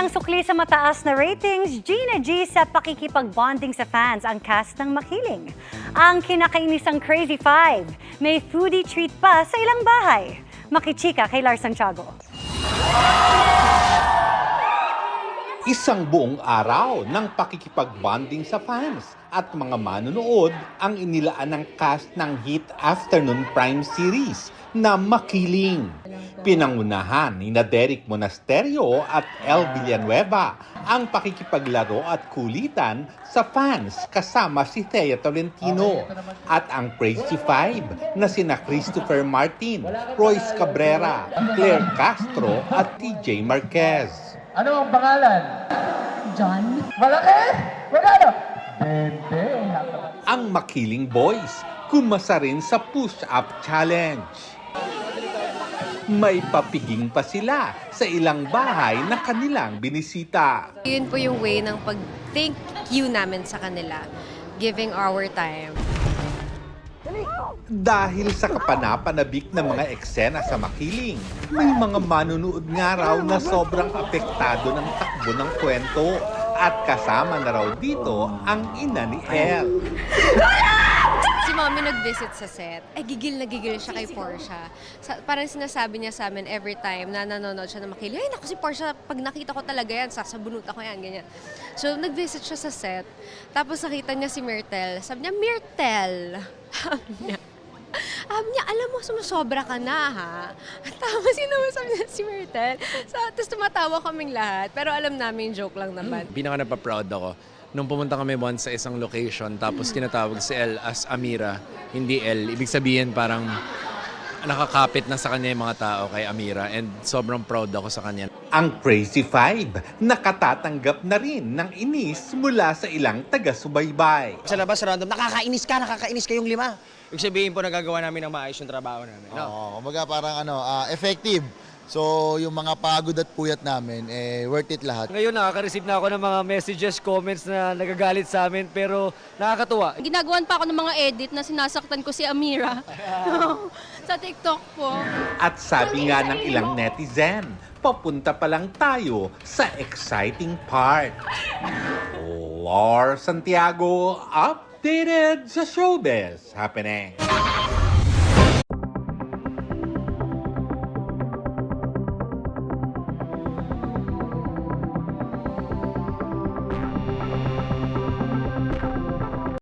Walang sukli sa mataas na ratings, Gina G sa pakikipag-bonding sa fans ang cast ng Makiling. Ang kinakainisang Crazy Five, may foodie treat pa sa ilang bahay. Makichika kay Lars Santiago. Isang buong araw ng pakikipag-bonding sa fans at mga manonood ang inilaan ng cast ng hit afternoon prime series na Makiling. Pinangunahan ni Derek Monasterio at El Villanueva ang pakikipaglaro at kulitan sa fans kasama si Thea Tolentino at ang Crazy Five na sina Christopher Martin, Royce Cabrera, Claire Castro at TJ Marquez. Ano ang pangalan? John? Malaki? Magkano? Bente. Ang Makiling Boys kumasa rin sa push-up challenge. May papiging pa sila sa ilang bahay na kanilang binisita. Yun po yung way ng pag-thank you namin sa kanila, giving our time. Dahil sa kapanapanabik ng mga eksena sa Makiling, may mga manunood nga raw na sobrang apektado ng takbo ng kwento at kasama na raw dito ang ina ni El. Si Mommy nag-visit sa set, gigil na gigil siya kay Portia. Parang sinasabi niya sa amin every time na nanonood siya ng Makiling, ay naku si Portia, pag nakita ko talaga yan, sasabunutan ko yan, ganyan. So nag-visit siya sa set, tapos nakita niya si Myrtle. Sabi niya, Myrtle! Sabi niya, alam mo, sumusobra ka na, ha? Tapos sabi niya si Myrtle. Tapos tumatawa kaming lahat, pero alam namin joke lang naman. Pinaka napaproud ako. Nung pumunta kami once sa isang location, tapos tinatawag si El as Amira, hindi El. Ibig sabihin parang nakakapit na sa kanya yung mga tao kay Amira and sobrang proud ako sa kanya. Ang Crazy Five nakatatanggap na rin ng inis mula sa ilang taga-subaybay. Sa labas, random, nakakainis kayong lima. Ibig sabihin po, nagagawa namin ng maayos yung trabaho namin. No? Oo, kumbaga parang effective. So, yung mga pagod at puyat namin, worth it lahat. Ngayon, nakaka-receive na ako ng mga messages, comments na nagagalit sa amin, pero nakakatuwa. Ginagawan pa ako ng mga edit na sinasaktan ko si Amira sa TikTok po. At sabi nga ng ilang netizen, papunta pa lang tayo sa exciting part. Lars Santiago, updated sa showbiz happening.